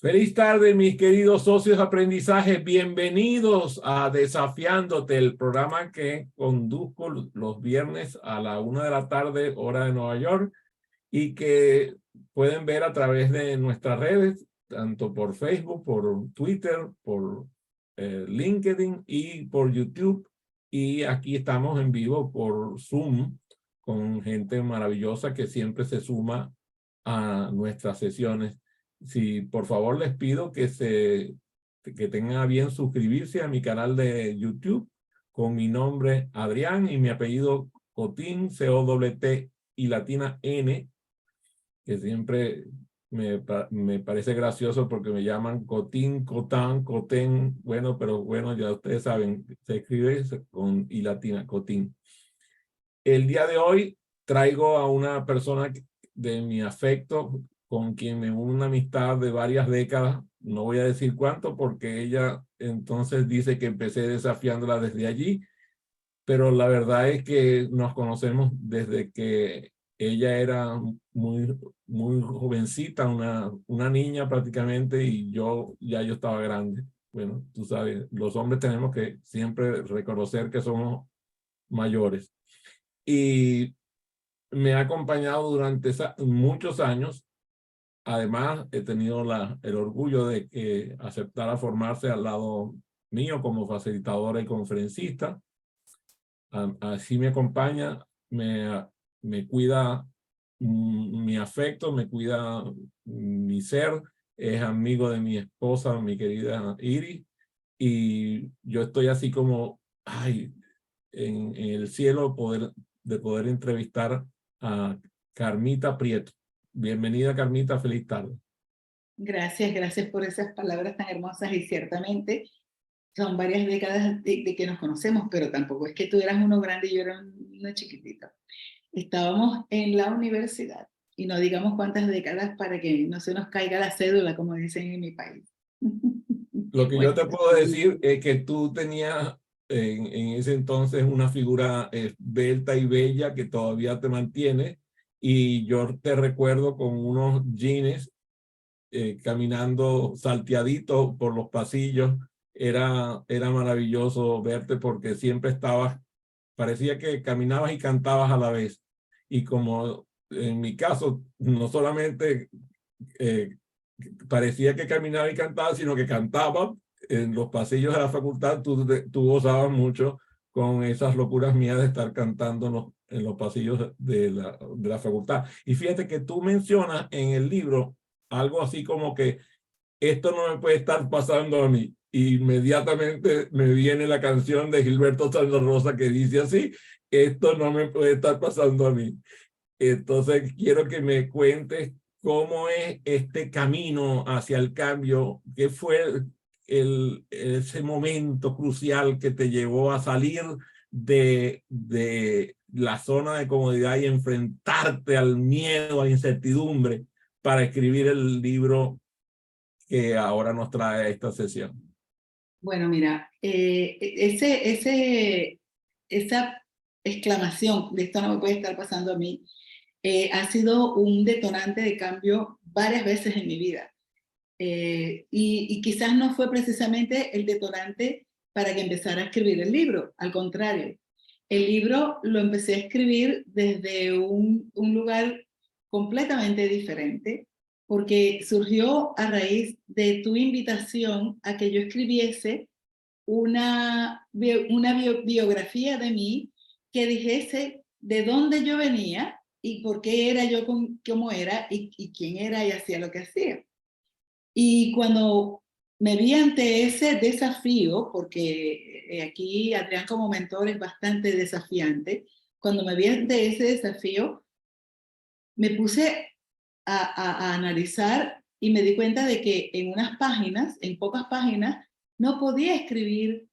Feliz tarde, mis queridos socios de aprendizaje. Bienvenidos a Desafiándote, el programa que conduzco los viernes a la 1 de la tarde, hora de Nueva York, y que pueden ver a través de nuestras redes, tanto por Facebook, por Twitter, por LinkedIn y por YouTube. Y aquí estamos en vivo por Zoom con gente maravillosa que siempre se suma a nuestras sesiones. Si por favor les pido que tengan a bien suscribirse a mi canal de YouTube con mi nombre Adrián y mi apellido Cotín, C-O-T y latina N, que siempre me parece gracioso porque me llaman Cotín, Cotán, Cotén, bueno, pero bueno, ya ustedes saben, se escribe con y latina, Cotín. El día de hoy traigo a una persona de mi afecto, con quien me une una amistad de varias décadas. No voy a decir cuánto porque ella entonces dice que empecé desafiándola desde allí, pero la verdad es que nos conocemos desde que ella era muy jovencita, una niña prácticamente, y yo estaba grande. Bueno, tú sabes, los hombres tenemos que siempre reconocer que somos mayores. Y me ha acompañado durante muchos años. Además, he tenido el orgullo de que aceptara formarse al lado mío como facilitadora y conferencista. Así me acompaña, me cuida mi afecto, me cuida mi ser, es amigo de mi esposa, mi querida Iris, y yo estoy así como, ay, en el cielo de poder entrevistar a Carmita Prieto. Bienvenida, Carmita, feliz tarde. Gracias por esas palabras tan hermosas y ciertamente son varias décadas de que nos conocemos, pero tampoco es que tú eras uno grande y yo era una chiquitita. Estábamos en la universidad y no digamos cuántas décadas para que no se nos caiga la cédula, como dicen en mi país. Lo que yo Bueno, te puedo decir es que tú tenías en ese entonces una figura esbelta y bella que todavía te mantiene, y yo te recuerdo con unos jeans caminando salteadito por los pasillos. Era maravilloso verte porque siempre estabas, parecía que caminabas y cantabas a la vez. Y como en mi caso, no solamente eh, parecía que caminaba y cantaba, sino que cantaba en los pasillos de la facultad. Tú gozabas mucho con esas locuras mías de estar cantando en los pasillos de la facultad. Y fíjate que tú mencionas en el libro algo así como que esto no me puede estar pasando a mí. Inmediatamente me viene la canción de Gilberto Santa Rosa que dice así: esto no me puede estar pasando a mí. Entonces quiero que me cuentes cómo es este camino hacia el cambio, qué fue ese momento crucial que te llevó a salir de la zona de comodidad y enfrentarte al miedo, a la incertidumbre, para escribir el libro que ahora nos trae a esta sesión. bueno, mira, esa exclamación de esto no me puede estar pasando a mí, ha sido un detonante de cambio varias veces en mi vida. Y quizás no fue precisamente el detonante para que empezara a escribir el libro, al contrario. El libro lo empecé a escribir desde un lugar completamente diferente, porque surgió a raíz de tu invitación a que yo escribiese una biografía de mí que dijese de dónde yo venía y por qué era yo como era y quién era y hacía lo que hacía. Y cuando me vi ante ese desafío, porque aquí Adrián como mentor es bastante desafiante, cuando me vi ante ese desafío, me puse a analizar y me di cuenta de que en unas páginas, en pocas páginas, no podía escribir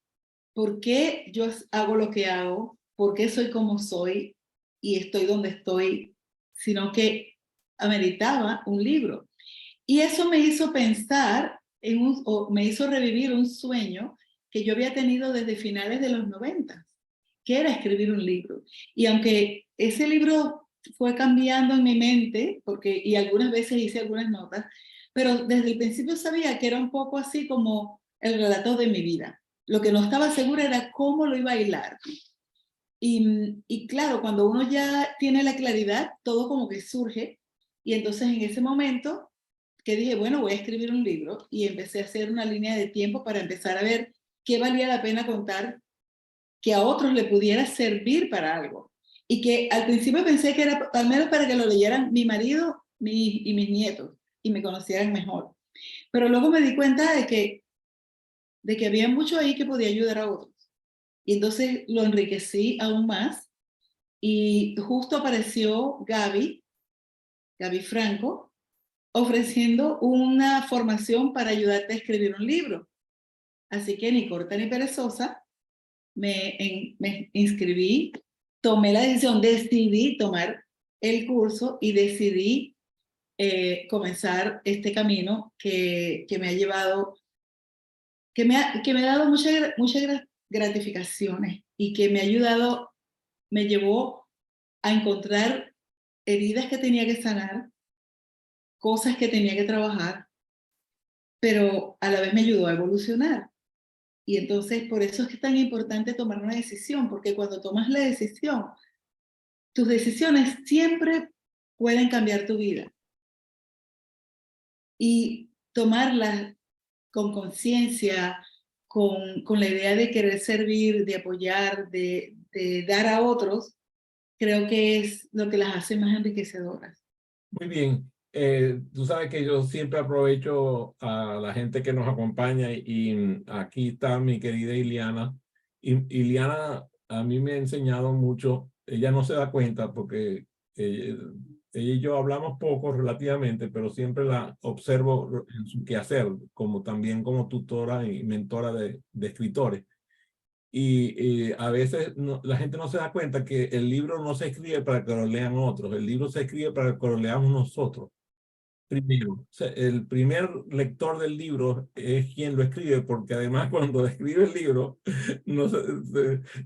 por qué yo hago lo que hago, por qué soy como soy y estoy donde estoy, sino que ameritaba un libro. Y eso me hizo pensar o me hizo revivir un sueño que yo había tenido desde finales de los 90, que era escribir un libro. Y aunque ese libro fue cambiando en mi mente, y algunas veces hice algunas notas, pero desde el principio sabía que era un poco así como el relato de mi vida. Lo que no estaba segura era cómo lo iba a hilar. Y claro, cuando uno ya tiene la claridad, todo como que surge. Y entonces en ese momento que dije, bueno, voy a escribir un libro, y empecé a hacer una línea de tiempo para empezar a ver qué valía la pena contar, que a otros le pudiera servir para algo. Y que al principio pensé que era al menos para que lo leyeran mi marido y mis nietos y me conocieran mejor. Pero luego me di cuenta de que había mucho ahí que podía ayudar a otros. Y entonces lo enriquecí aún más, y justo apareció Gaby Franco, ofreciendo una formación para ayudarte a escribir un libro. Así que ni corta ni perezosa, me inscribí, tomé la decisión, decidí tomar el curso y decidí comenzar este camino que me ha llevado, que me ha dado muchas gratificaciones, y que me ha ayudado, me llevó a encontrar heridas que tenía que sanar, cosas que tenía que trabajar, pero a la vez me ayudó a evolucionar. Y entonces por eso es que es tan importante tomar una decisión, porque cuando tomas la decisión, tus decisiones siempre pueden cambiar tu vida. Y tomarlas con conciencia, con la idea de querer servir, de apoyar, de dar a otros, creo que es lo que las hace más enriquecedoras. Muy bien. Tú sabes que yo siempre aprovecho a la gente que nos acompaña, y aquí está mi querida Iliana. Y Iliana a mí me ha enseñado mucho. Ella no se da cuenta porque ella y yo hablamos poco relativamente, pero siempre la observo en su quehacer, como también como tutora y mentora de escritores. Y a veces la gente no se da cuenta que el libro no se escribe para que lo lean otros, el libro se escribe para que lo leamos nosotros. Primero, o sea, el primer lector del libro es quien lo escribe, porque además cuando escribe el libro no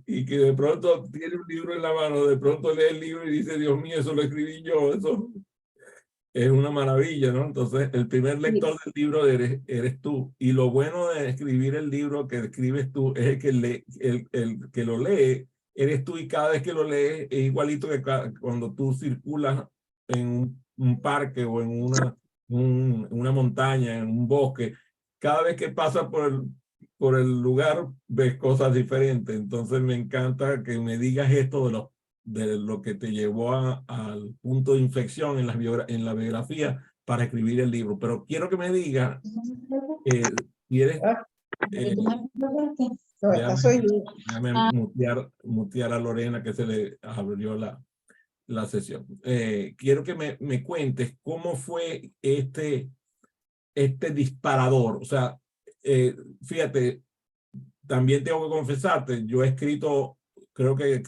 y que de pronto tiene un libro en la mano, de pronto lee el libro y dice, Dios mío, eso lo escribí yo, eso es una maravilla, ¿no? Entonces, el primer lector del libro eres tú. Y lo bueno de escribir el libro que escribes tú es que el que lo lee eres tú, y cada vez que lo lees es igualito que cuando tú circulas en un parque o en una montaña, en un bosque. Cada vez que pasas por el lugar ves cosas diferentes. Entonces, me encanta que me digas esto de lo que te llevó al punto de inflexión en la biografía para escribir el libro. Pero quiero que me diga, si eres, déjame mutear a Lorena, que se le abrió la sesión. Quiero que me cuentes cómo fue este disparador. O sea, fíjate, también tengo que confesarte, yo he escrito, creo que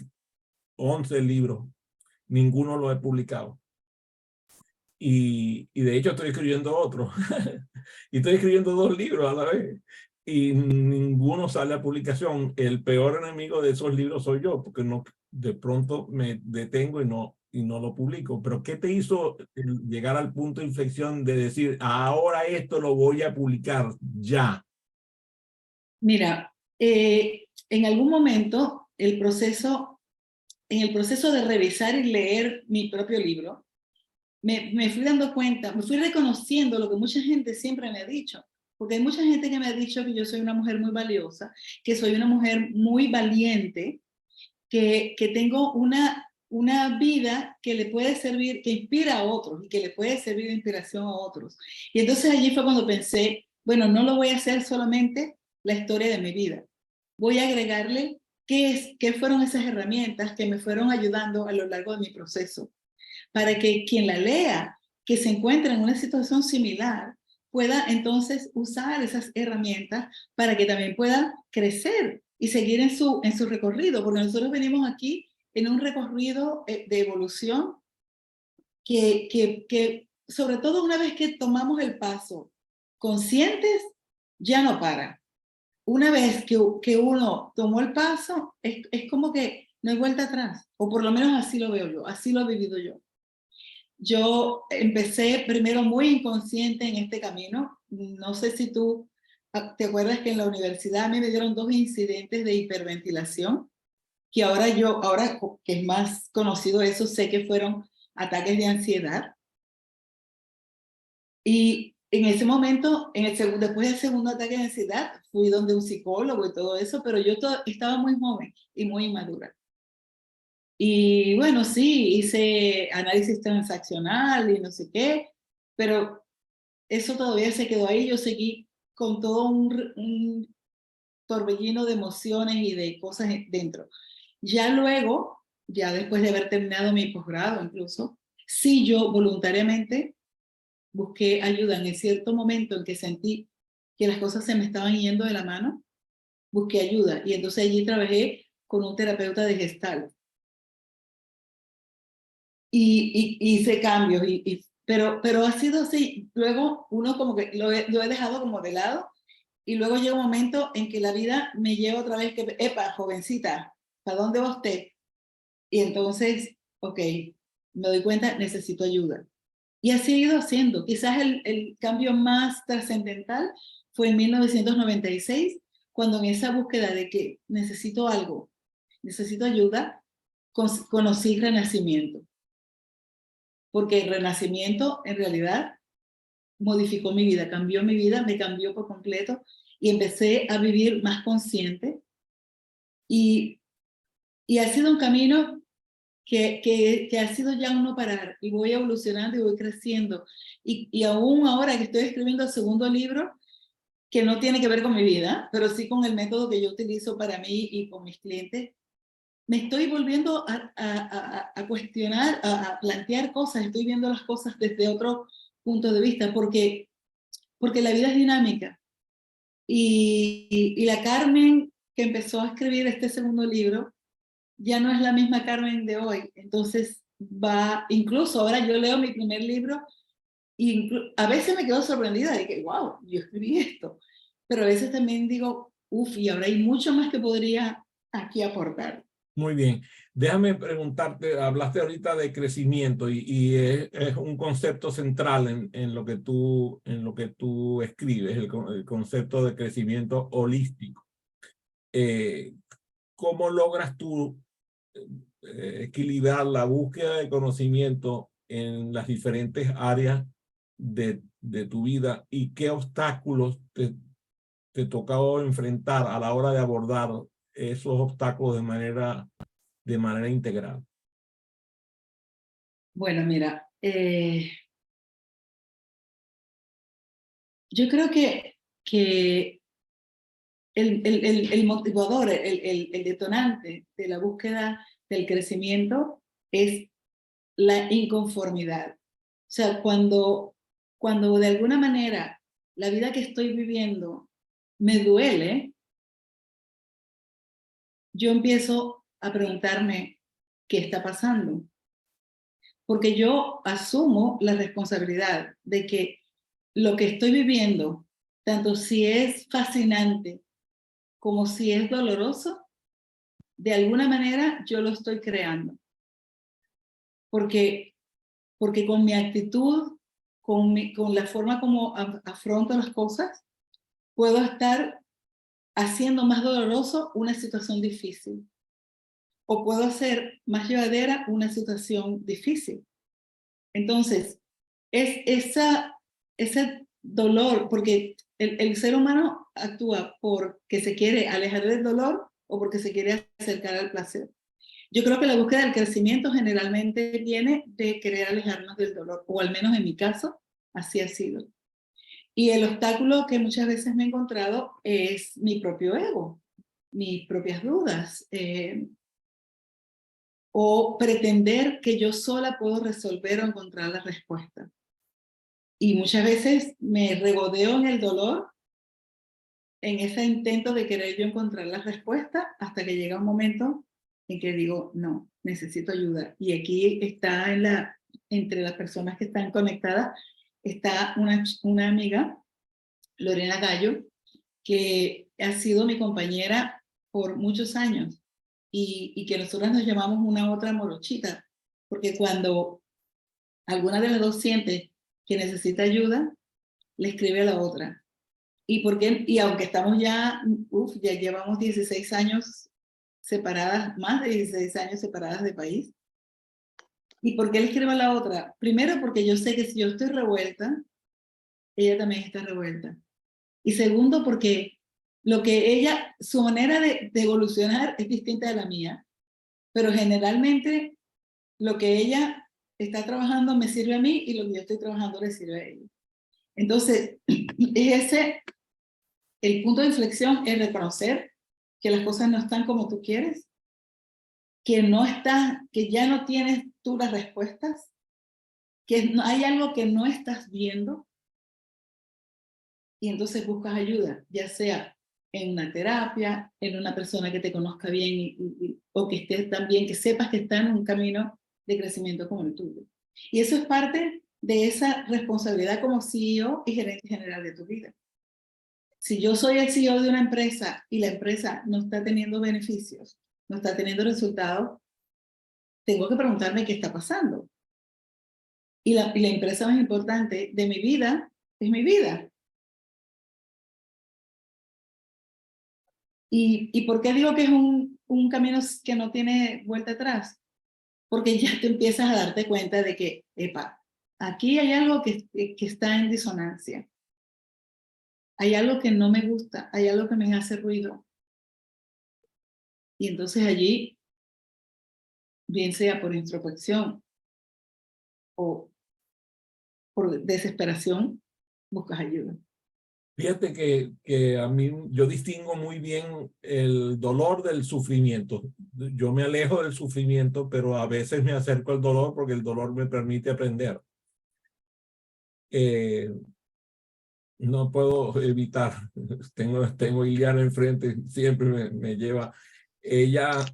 11 libros, ninguno lo he publicado. Y de hecho estoy escribiendo otro. Y estoy escribiendo 2 libros a la vez. Y ninguno sale a publicación. El peor enemigo de esos libros soy yo, porque no, de pronto me detengo y no lo publico. Pero ¿qué te hizo llegar al punto de inflexión de decir, ahora esto lo voy a publicar ya? Mira, en algún momento en el proceso de revisar y leer mi propio libro, me fui dando cuenta, me fui reconociendo lo que mucha gente siempre me ha dicho, porque hay mucha gente que me ha dicho que yo soy una mujer muy valiosa, que soy una mujer muy valiente, que tengo una vida que le puede servir, que inspira a otros y que le puede servir de inspiración a otros. Y entonces allí fue cuando pensé, bueno, no lo voy a hacer solamente la historia de mi vida, voy a agregarle qué fueron esas herramientas que me fueron ayudando a lo largo de mi proceso, para que quien la lea, que se encuentre en una situación similar, pueda entonces usar esas herramientas para que también pueda crecer y seguir en su recorrido, porque nosotros venimos aquí en un recorrido de evolución que sobre todo una vez que tomamos el paso conscientes, ya no para. Una vez que uno tomó el paso, es como que no hay vuelta atrás, o por lo menos así lo veo yo, así lo he vivido yo. yo empecé primero muy inconsciente en este camino. No sé si tú te acuerdas que en la universidad a mí me dieron 2 incidentes de hiperventilación, que ahora que es más conocido eso, sé que fueron ataques de ansiedad. Y en ese momento, después del segundo ataque de ansiedad, fui donde un psicólogo y todo eso, pero yo estaba muy joven y muy inmadura. Y bueno, sí, hice análisis transaccional y no sé qué, pero eso todavía se quedó ahí. Yo seguí con todo un torbellino de emociones y de cosas dentro. Ya luego, ya después de haber terminado mi posgrado incluso, sí yo voluntariamente busqué ayuda en el cierto momento en que sentí que las cosas se me estaban yendo de la mano, busqué ayuda y entonces allí trabajé con un terapeuta de Gestalt. Y hice cambios, pero ha sido así. Luego uno como que lo he dejado como de lado y luego llega un momento en que la vida me lleva otra vez que, epa, jovencita, ¿para dónde va usted? Y entonces, ok, me doy cuenta, necesito ayuda. Y así he ido haciendo. Quizás el cambio más trascendental fue en 1996, cuando en esa búsqueda de que necesito algo, necesito ayuda, conocí Renacimiento. Porque el Renacimiento en realidad modificó mi vida, cambió mi vida, me cambió por completo y empecé a vivir más consciente. Y, y ha sido un camino que ha sido ya un no parar y voy evolucionando y voy creciendo. Y aún ahora que estoy escribiendo el segundo libro, que no tiene que ver con mi vida, pero sí con el método que yo utilizo para mí y con mis clientes, me estoy volviendo a cuestionar, a plantear cosas, estoy viendo las cosas desde otro punto de vista, porque la vida es dinámica. Y la Carmen que empezó a escribir este segundo libro ya no es la misma Carmen de hoy. Entonces incluso ahora yo leo mi primer libro y a veces me quedo sorprendida de que, wow, yo escribí esto. Pero a veces también digo, uff, y ahora hay mucho más que podría aquí aportar. Muy bien. Déjame preguntarte, hablaste ahorita de crecimiento y es un concepto central en lo que tú escribes, el concepto de crecimiento holístico. ¿Cómo logras tú equilibrar la búsqueda de conocimiento en las diferentes áreas de tu vida y qué obstáculos te tocó enfrentar a la hora de abordar esos obstáculos de manera integral? Bueno, mira, yo creo que el motivador, el detonante de la búsqueda del crecimiento es la inconformidad. O sea, cuando de alguna manera la vida que estoy viviendo me duele, yo empiezo a preguntarme qué está pasando. Porque yo asumo la responsabilidad de que lo que estoy viviendo, tanto si es fascinante como si es doloroso, de alguna manera yo lo estoy creando. Porque con mi actitud, con la forma como afronto las cosas, puedo estar haciendo más doloroso una situación difícil. O puedo hacer más llevadera una situación difícil. Entonces, es ese dolor, porque el ser humano actúa porque se quiere alejar del dolor o porque se quiere acercar al placer. Yo creo que la búsqueda del crecimiento generalmente viene de querer alejarnos del dolor, o al menos en mi caso, así ha sido. Y el obstáculo que muchas veces me he encontrado es mi propio ego, mis propias dudas, o pretender que yo sola puedo resolver o encontrar la respuesta. Y muchas veces me regodeo en el dolor, en ese intento de querer yo encontrar la respuesta, hasta que llega un momento en que digo, no, necesito ayuda. Y aquí está entre las personas que están conectadas, está una amiga, Lorena Gallo, que ha sido mi compañera por muchos años y que nosotras nos llamamos una otra morochita, porque cuando alguna de las dos siente que necesita ayuda, le escribe a la otra. Y aunque estamos ya llevamos 16 años separadas, más de 16 años separadas de país. ¿Y por qué le escribo a la otra? Primero, porque yo sé que si yo estoy revuelta, ella también está revuelta. Y segundo, porque su manera de evolucionar es distinta de la mía, pero generalmente lo que ella está trabajando me sirve a mí y lo que yo estoy trabajando le sirve a ella. Entonces, el punto de inflexión es reconocer que las cosas no están como tú quieres, que ya no tienes tú las respuestas, que hay algo que no estás viendo, y entonces buscas ayuda, ya sea en una terapia, en una persona que te conozca bien o que esté tan bien, que sepas que está en un camino de crecimiento como el tuyo. Y eso es parte de esa responsabilidad como CEO y gerente general de tu vida. Si yo soy el CEO de una empresa y la empresa no está teniendo beneficios, no está teniendo resultados, tengo que preguntarme qué está pasando. Y la empresa más importante de mi vida es mi vida. ¿Y por qué digo que es un camino que no tiene vuelta atrás? Porque ya te empiezas a darte cuenta de que, epa, aquí hay algo que está en disonancia. Hay algo que no me gusta, hay algo que me hace ruido. Y entonces allí, bien sea por introspección o por desesperación, buscas ayuda. Fíjate que a mí, yo distingo muy bien el dolor del sufrimiento. Yo me alejo del sufrimiento, pero a veces me acerco al dolor porque el dolor me permite aprender. No puedo evitar, tengo a Iliana enfrente, siempre me lleva. Ella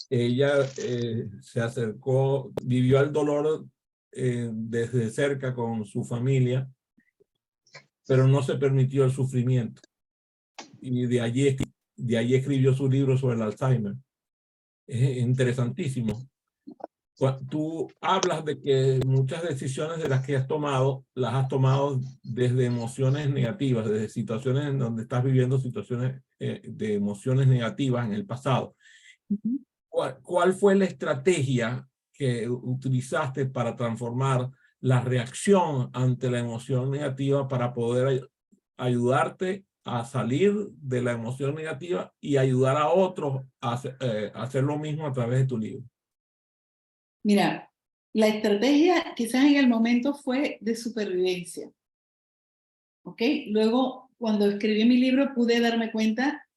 se acercó, vivió el dolor desde cerca con su familia, pero no se permitió el sufrimiento. Y de allí escribió su libro sobre el Alzheimer. Es interesantísimo. Tú hablas de que muchas decisiones de las que has tomado, las has tomado desde emociones negativas, desde situaciones en donde estás viviendo situaciones de emociones negativas en el pasado. ¿Cuál fue la estrategia que utilizaste para transformar la reacción ante la emoción negativa para poder ayudarte a salir de la emoción negativa y ayudar a otros a hacer lo mismo a través de tu libro? Mira, la estrategia quizás en el momento fue de supervivencia. ¿Ok? Luego, cuando escribí mi libro, pude darme cuenta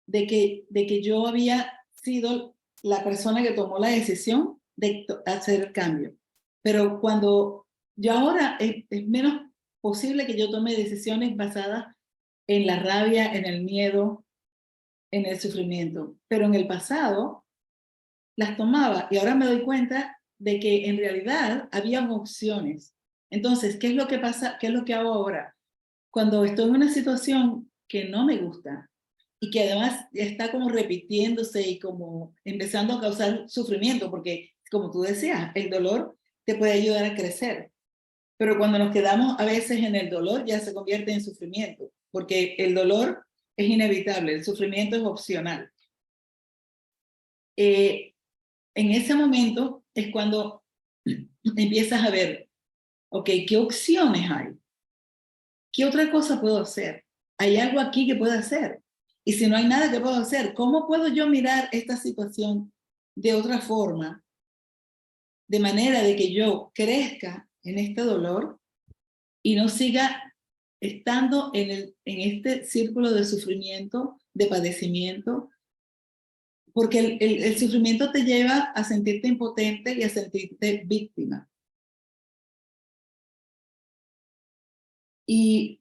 de que yo había sido la persona que tomó la decisión de hacer el cambio. Pero cuando yo ahora es menos posible que yo tome decisiones basadas en la rabia, en el miedo, en el sufrimiento. Pero en el pasado las tomaba y ahora me doy cuenta de que en realidad habían opciones. Entonces, ¿qué es lo que pasa? ¿Qué es lo que hago ahora? Cuando estoy en una situación que no me gusta y que además está como repitiéndose y como empezando a causar sufrimiento, porque como tú decías, el dolor te puede ayudar a crecer. Pero cuando nos quedamos a veces en el dolor ya se convierte en sufrimiento, porque el dolor es inevitable, el sufrimiento es opcional. En ese momento es cuando empiezas a ver, ok, ¿qué opciones hay? ¿Qué otra cosa puedo hacer? ¿Hay algo aquí que puedo hacer? Y si no hay nada que puedo hacer, ¿cómo puedo yo mirar esta situación de otra forma? De manera de que yo crezca en este dolor y no siga estando en este círculo de sufrimiento, de padecimiento, porque el sufrimiento te lleva a sentirte impotente y a sentirte víctima. Y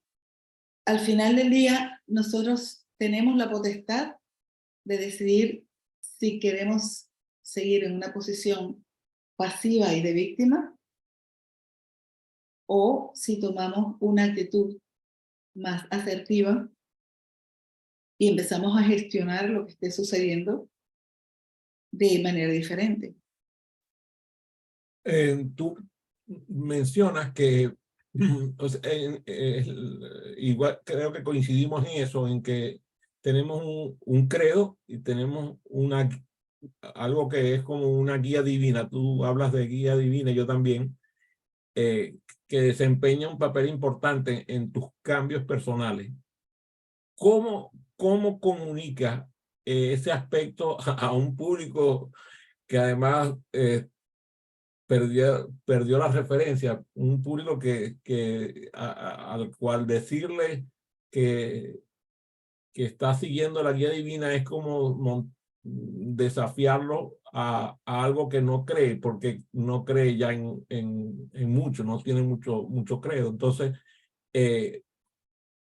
al final del día, nosotros tenemos la potestad de decidir si queremos seguir en una posición pasiva y de víctima o si tomamos una actitud más asertiva y empezamos a gestionar lo que esté sucediendo de manera diferente. Tú mencionas que, o sea, igual creo que coincidimos en eso, en que tenemos un credo y tenemos algo que es como una guía divina. Tú hablas de guía divina, yo también, que desempeña un papel importante en tus cambios personales. ¿Cómo comunica ese aspecto a un público que además perdió la referencia? Un público al cual decirle que, que está siguiendo la guía divina es como desafiarlo a algo que no cree, porque no cree ya en mucho, no tiene mucho credo. Entonces,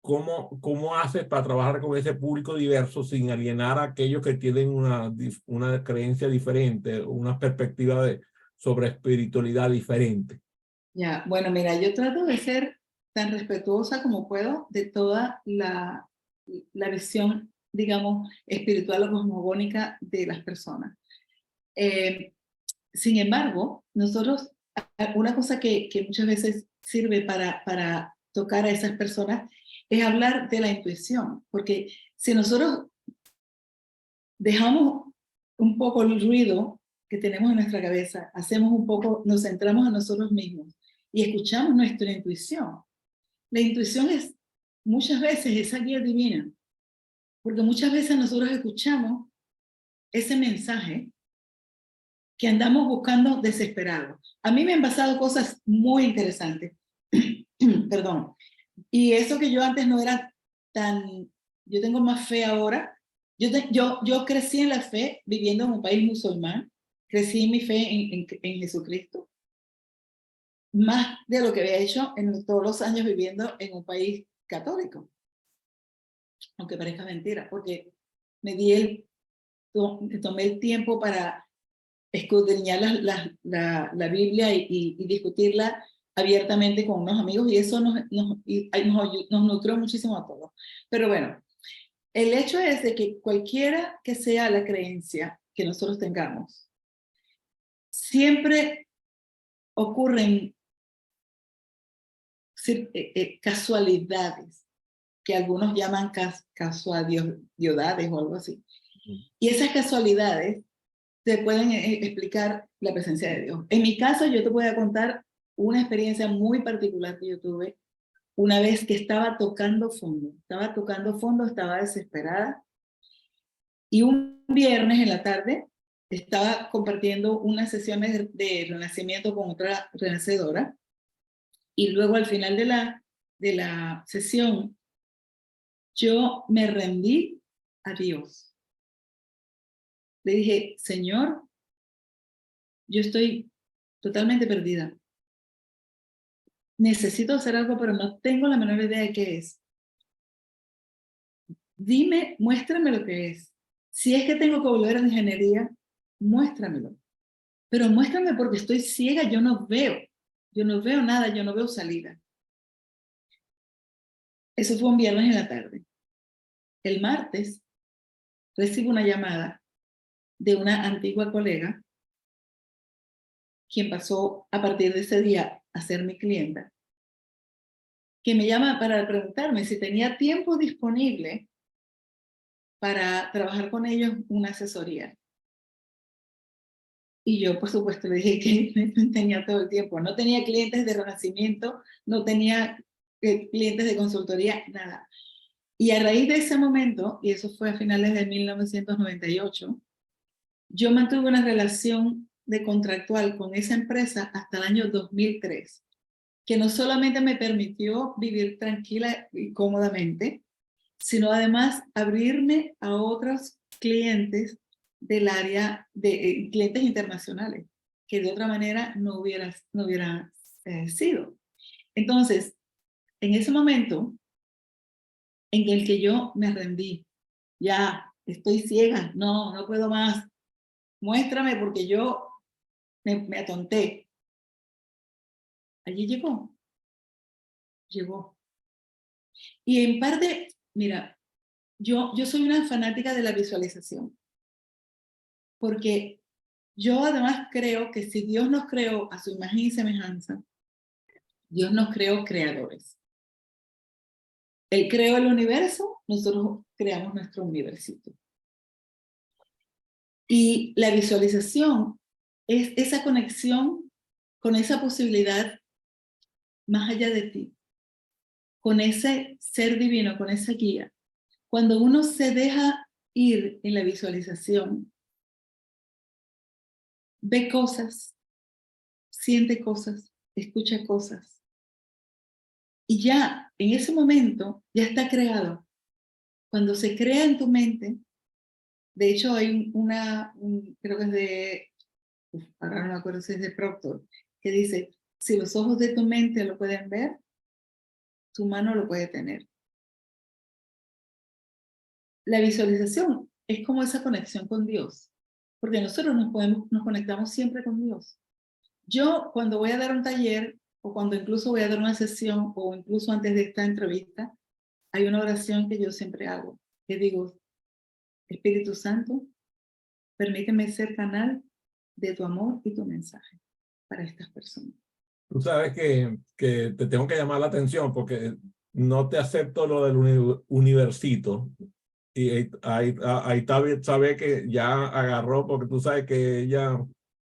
¿cómo haces para trabajar con ese público diverso sin alienar a aquellos que tienen una creencia diferente, una perspectiva sobre espiritualidad diferente? Ya, bueno, mira, yo trato de ser tan respetuosa como puedo de toda la visión, digamos, espiritual o cosmogónica de las personas. Sin embargo, nosotros, una cosa que muchas veces sirve para tocar a esas personas es hablar de la intuición, porque si nosotros dejamos un poco el ruido que tenemos en nuestra cabeza, hacemos un poco, nos centramos en nosotros mismos y escuchamos nuestra intuición. La intuición es muchas veces esa guía divina, porque muchas veces nosotros escuchamos ese mensaje que andamos buscando desesperados. A mí me han pasado cosas muy interesantes, perdón, y eso que yo antes no era tan, yo tengo más fe ahora. Yo crecí en la fe viviendo en un país musulmán, crecí en mi fe en Jesucristo, más de lo que había hecho en todos los años viviendo en un país católico, aunque parezca mentira, porque tomé el tiempo para escudriñar la Biblia y discutirla abiertamente con unos amigos, y eso nos nutrió muchísimo a todos. Pero bueno, el hecho es de que cualquiera que sea la creencia que nosotros tengamos, siempre ocurren casualidades, que algunos llaman casualidades o algo así. Y esas casualidades te pueden explicar la presencia de Dios. En mi caso, yo te voy a contar una experiencia muy particular que yo tuve una vez que estaba tocando fondo. Estaba desesperada. Y un viernes en la tarde estaba compartiendo unas sesiones de renacimiento con otra renacedora. Y luego al final de la sesión, yo me rendí a Dios. Le dije, Señor, yo estoy totalmente perdida. Necesito hacer algo, pero no tengo la menor idea de qué es. Dime, muéstrame lo que es. Si es que tengo que volver a la ingeniería, muéstramelo. Pero muéstrame porque estoy ciega, yo no veo nada, yo no veo salida. Eso fue un viernes en la tarde. El martes recibo una llamada de una antigua colega, quien pasó a partir de ese día a ser mi clienta, que me llama para preguntarme si tenía tiempo disponible para trabajar con ellos una asesoría. Y yo, por supuesto, le dije que tenía todo el tiempo. No tenía clientes de renacimiento, no tenía clientes de consultoría, nada. Y a raíz de ese momento, y eso fue a finales de 1998, yo mantuve una relación de contractual con esa empresa hasta el año 2003, que no solamente me permitió vivir tranquila y cómodamente, sino además abrirme a otros clientes del área de clientes internacionales, que de otra manera no hubiera sido. Entonces, en ese momento en el que yo me rendí, ya estoy ciega, no puedo más, muéstrame porque yo me atonté. Allí llegó. Y en parte, mira, yo soy una fanática de la visualización, porque yo además creo que si Dios nos creó a su imagen y semejanza, Dios nos creó creadores. Él creó el universo, nosotros creamos nuestro universito. Y la visualización es esa conexión con esa posibilidad más allá de ti, con ese ser divino, con esa guía. Cuando uno se deja ir en la visualización, ve cosas, siente cosas, escucha cosas. Y ya, en ese momento, ya está creado. Cuando se crea en tu mente, de hecho hay creo que es de, ahora no me acuerdo si es de Proctor, que dice, si los ojos de tu mente lo pueden ver, tu mano lo puede tener. La visualización es como esa conexión con Dios, porque nosotros nos conectamos siempre con Dios. Yo cuando voy a dar un taller, o cuando incluso voy a dar una sesión, o incluso antes de esta entrevista, hay una oración que yo siempre hago, que digo, Espíritu Santo, permíteme ser canal de tu amor y tu mensaje para estas personas. Tú sabes que te tengo que llamar la atención porque no te acepto lo del universito. Y ahí sabe que ya agarró, porque tú sabes que ella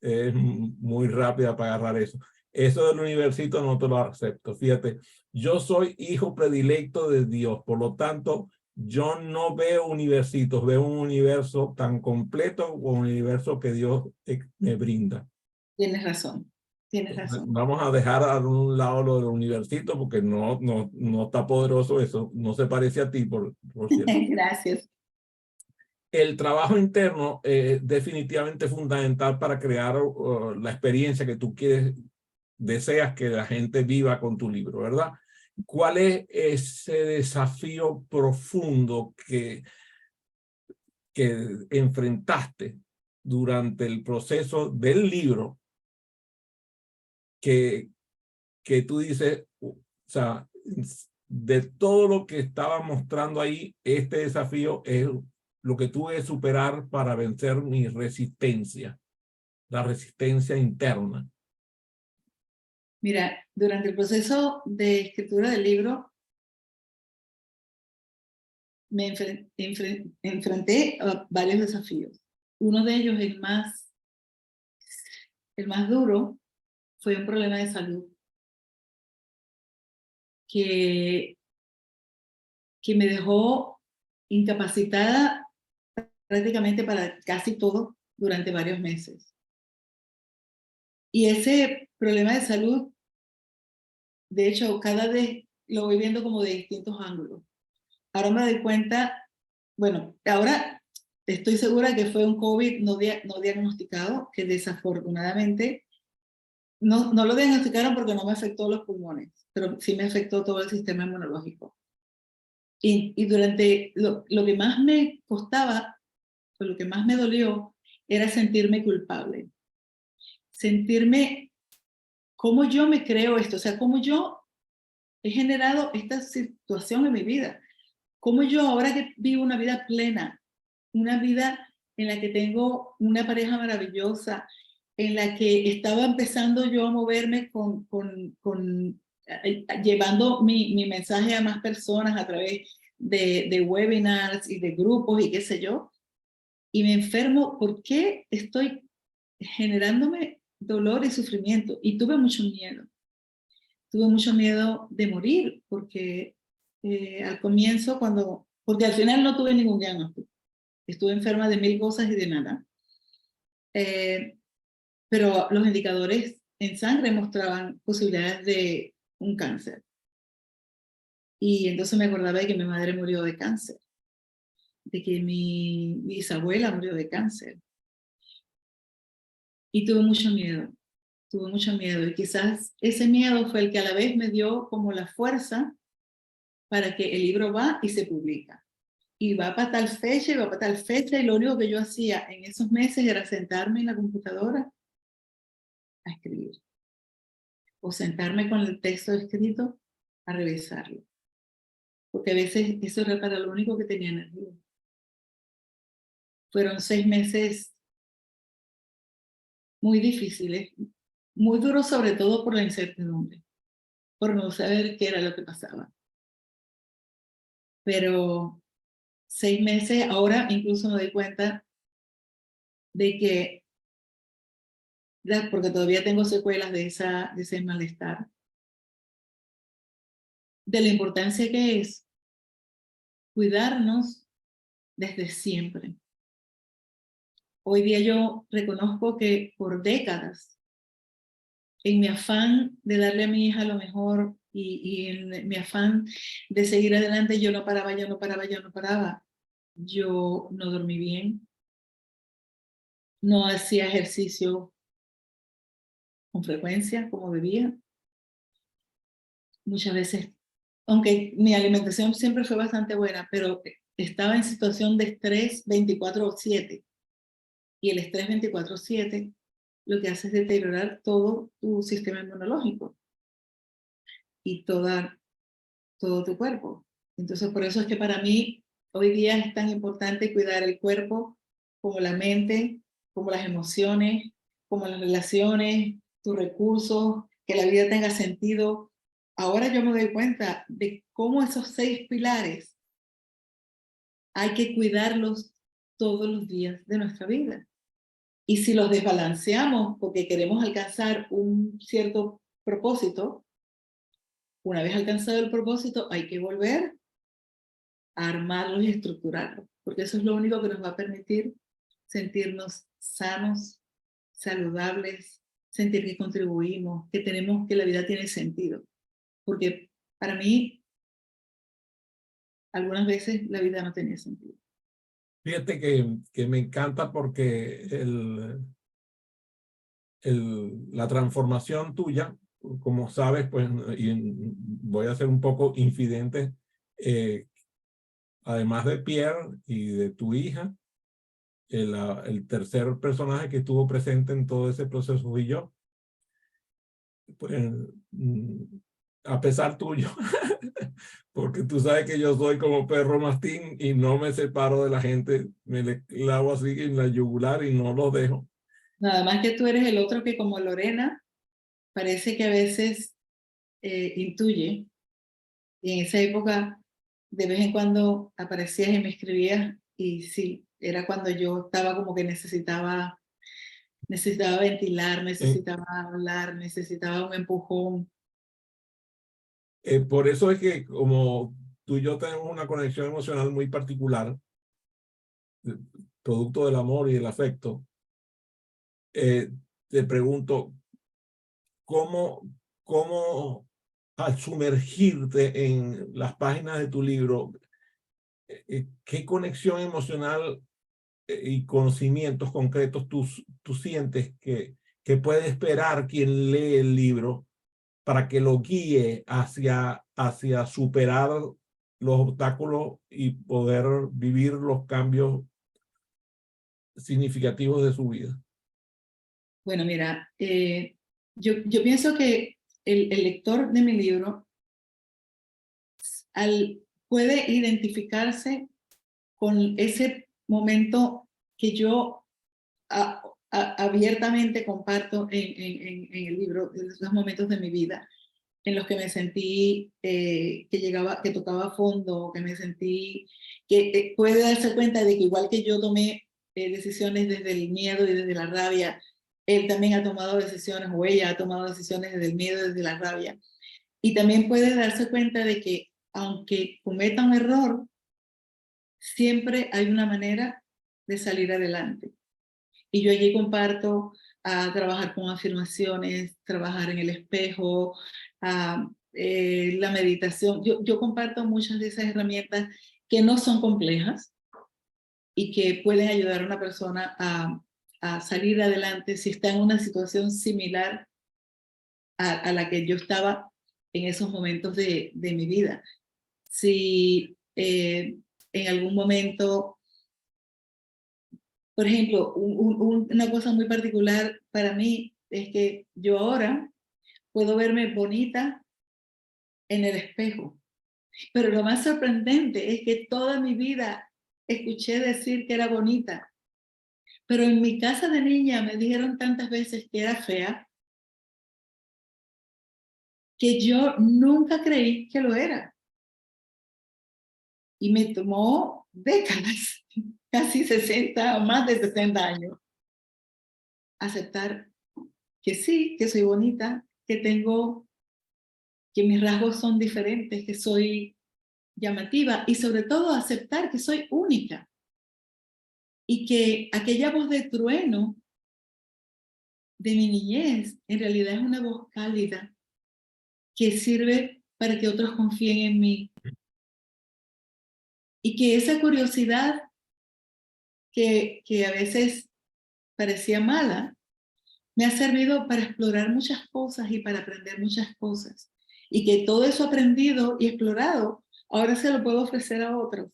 es muy rápida para agarrar eso. Eso del universito no te lo acepto. Fíjate, yo soy hijo predilecto de Dios, por lo tanto, yo no veo universitos, veo un universo tan completo como un universo que Dios me brinda. Tienes razón, tienes razón. Vamos a dejar a un lado lo del universito porque no está poderoso eso, no se parece a ti, por cierto. Gracias. El trabajo interno es definitivamente fundamental para crear la experiencia que tú deseas que la gente viva con tu libro, ¿verdad? ¿Cuál es ese desafío profundo que enfrentaste durante el proceso del libro que tú dices, o sea, de todo lo que estaba mostrando ahí, este desafío es lo que tuve que superar para vencer mi resistencia, la resistencia interna? Mira, durante el proceso de escritura del libro, me enfrenté a varios desafíos. Uno de ellos, el más duro, fue un problema de salud que me dejó incapacitada prácticamente para casi todo durante varios meses. Y ese problema de salud, de hecho, cada vez lo voy viendo como de distintos ángulos. Ahora me doy cuenta, bueno, ahora estoy segura que fue un COVID no diagnosticado, que desafortunadamente no lo diagnosticaron porque no me afectó los pulmones, pero sí me afectó todo el sistema inmunológico. Y durante lo que más me costaba, o lo que más me dolió, era sentirme culpable. Sentirme cómo yo me creo esto, o sea, cómo yo he generado esta situación en mi vida. Cómo yo ahora que vivo una vida plena, una vida en la que tengo una pareja maravillosa, en la que estaba empezando yo a moverme llevando mi mensaje a más personas a través de webinars y de grupos y qué sé yo, y me enfermo, ¿por qué estoy generándome dolor y sufrimiento? Y tuve mucho miedo de morir, porque al comienzo porque al final no tuve ningún diagnóstico, estuve enferma de 1000 cosas y de nada, pero los indicadores en sangre mostraban posibilidades de un cáncer. Y entonces me acordaba de que mi madre murió de cáncer, de que mi bisabuela murió de cáncer. Y tuve mucho miedo. Y quizás ese miedo fue el que a la vez me dio como la fuerza para que el libro va y se publica. Y va para tal fecha, y va para tal fecha, y lo único que yo hacía en esos meses era sentarme en la computadora a escribir. O sentarme con el texto escrito a revisarlo. Porque a veces eso era para lo único que tenía energía. Fueron 6 meses muy difíciles, muy duros sobre todo por la incertidumbre. por no saber qué era lo que pasaba. Pero 6 meses, ahora incluso me doy cuenta de que, porque todavía tengo secuelas de ese malestar, de la importancia que es cuidarnos desde siempre. Hoy día yo reconozco que por décadas, en mi afán de darle a mi hija lo mejor y en mi afán de seguir adelante, yo no paraba. Yo no dormí bien, no hacía ejercicio con frecuencia como debía. Muchas veces, aunque mi alimentación siempre fue bastante buena, pero estaba en situación de estrés 24/7. Y el estrés 24/7 lo que hace es deteriorar todo tu sistema inmunológico y todo tu cuerpo. Entonces, por eso es que para mí hoy día es tan importante cuidar el cuerpo como la mente, como las emociones, como las relaciones, tus recursos, que la vida tenga sentido. Ahora yo me doy cuenta de cómo esos 6 pilares hay que cuidarlos todos los días de nuestra vida. Y si los desbalanceamos porque queremos alcanzar un cierto propósito, una vez alcanzado el propósito, hay que volver a armarlos y estructurarlos, porque eso es lo único que nos va a permitir sentirnos sanos, saludables, sentir que contribuimos, que la vida tiene sentido. Porque para mí, algunas veces la vida no tenía sentido. Fíjate que me encanta porque la transformación tuya, como sabes, pues, y voy a ser un poco infidente, además de Pierre y de tu hija, el tercer personaje que estuvo presente en todo ese proceso fui yo. Pues, a pesar tuyo, porque tú sabes que yo soy como perro mastín y no me separo de la gente, me le clavo así en la yugular y no los dejo. Nada más que tú eres el otro que, como Lorena, parece que a veces intuye. Y en esa época, de vez en cuando aparecías y me escribías, y sí, era cuando yo estaba como que necesitaba ventilar, Eh, necesitaba hablar, necesitaba un empujón. por eso es que como tú y yo tenemos una conexión emocional muy particular, eh, producto del amor y del afecto, te pregunto, ¿cómo al sumergirte en las páginas de tu libro, qué conexión emocional y conocimientos concretos tú sientes que puede esperar quien lee el libro para que lo guíe hacia superar los obstáculos y poder vivir los cambios significativos de su vida? Bueno, mira, yo pienso que el lector de mi libro puede identificarse con ese momento que yo abiertamente comparto en el libro, en los momentos de mi vida en los que me sentí que tocaba fondo, que me sentí que puede darse cuenta de que igual que yo tomé decisiones desde el miedo y desde la rabia, él también ha tomado decisiones, o ella ha tomado decisiones desde el miedo y desde la rabia. Y también puede darse cuenta de que aunque cometa un error, siempre hay una manera de salir adelante. Y yo allí comparto a trabajar con afirmaciones, trabajar en el espejo, la meditación. Yo comparto muchas de esas herramientas que no son complejas y que pueden ayudar a una persona a salir adelante si está en una situación similar a la que yo estaba en esos momentos de mi vida. Si en algún momento, por ejemplo, una cosa muy particular para mí es que yo ahora puedo verme bonita en el espejo, pero lo más sorprendente es que toda mi vida escuché decir que era bonita, pero en mi casa de niña me dijeron tantas veces que era fea, que yo nunca creí que lo era. Y me tomó décadas, casi 60 o más de 60 años, aceptar que sí, que soy bonita, que mis rasgos son diferentes, que soy llamativa y sobre todo aceptar que soy única y que aquella voz de trueno de mi niñez en realidad es una voz cálida que sirve para que otros confíen en mí y que esa curiosidad que a veces parecía mala me ha servido para explorar muchas cosas y para aprender muchas cosas y que todo eso aprendido y explorado ahora se lo puedo ofrecer a otros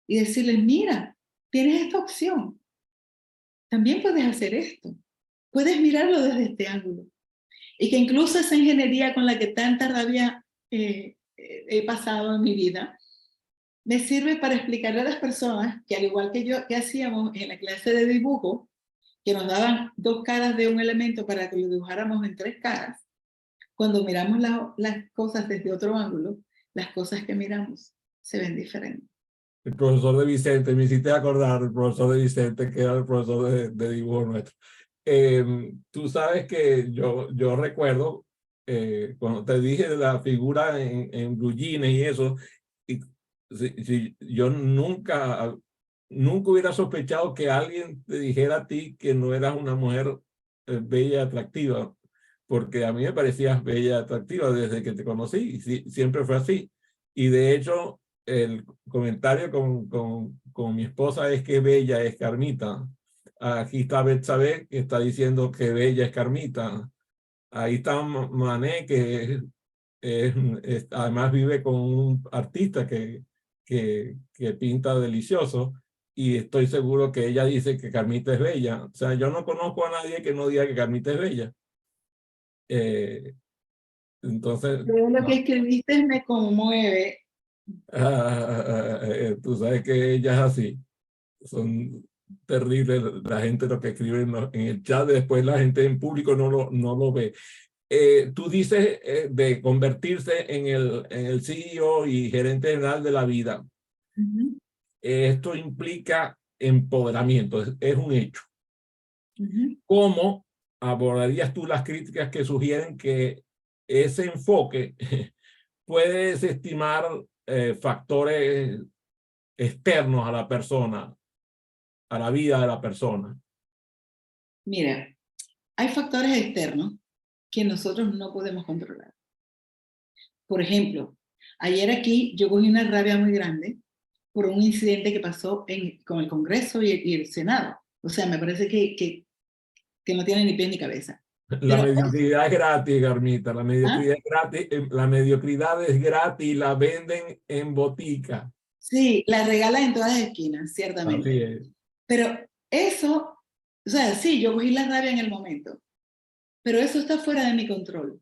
y decirles, mira, tienes esta opción, también puedes hacer esto, puedes mirarlo desde este ángulo. Y que incluso esa ingeniería con la que tanta rabia he pasado en mi vida, me sirve para explicarle a las personas que al igual que yo, que hacíamos en la clase de dibujo, que nos daban 2 caras de un elemento para que lo dibujáramos en 3 caras, cuando miramos las cosas desde otro ángulo, las cosas que miramos se ven diferentes. El profesor de Vicente, me hiciste acordar, el profesor de Vicente, que era el profesor de dibujo nuestro. Tú sabes que yo recuerdo cuando te dije de la figura en blue jeans y eso, y, si yo nunca hubiera sospechado que alguien te dijera a ti que no eras una mujer bella y atractiva, porque a mí me parecías bella y atractiva desde que te conocí, y siempre fue así. Y de hecho, el comentario con mi esposa es que bella es Carmita. Aquí está Betsabe, que está diciendo que bella es Carmita. Ahí está Mané, que además vive con un artista que pinta delicioso. Y estoy seguro que ella dice que Carmita es bella. O sea, yo no conozco a nadie que no diga que Carmita es bella. Entonces, Todo lo que no. escribiste me conmueve. Tú sabes que ella es así. Son terribles la gente lo que escribe en el chat, después la gente en público no lo ve. Tú dices de convertirse en el CEO y gerente general de la vida. Uh-huh. Esto implica empoderamiento, es un hecho. Uh-huh. ¿Cómo abordarías tú las críticas que sugieren que ese enfoque puede desestimar factores externos a la persona, a la vida de la persona? Mira, hay factores externos que nosotros no podemos controlar. Por ejemplo, ayer aquí yo cogí una rabia muy grande por un incidente que pasó con el Congreso y el Senado. O sea, me parece que no tiene ni pies ni cabeza. La Pero, mediocridad es gratis, Carmita. La ¿ah? mediocridad es gratis. La mediocridad es gratis. La venden en botica. Sí, la regalan en todas las esquinas, Así ciertamente. es. Pero eso, o sea, sí, yo cogí la rabia en el momento, pero eso está fuera de mi control.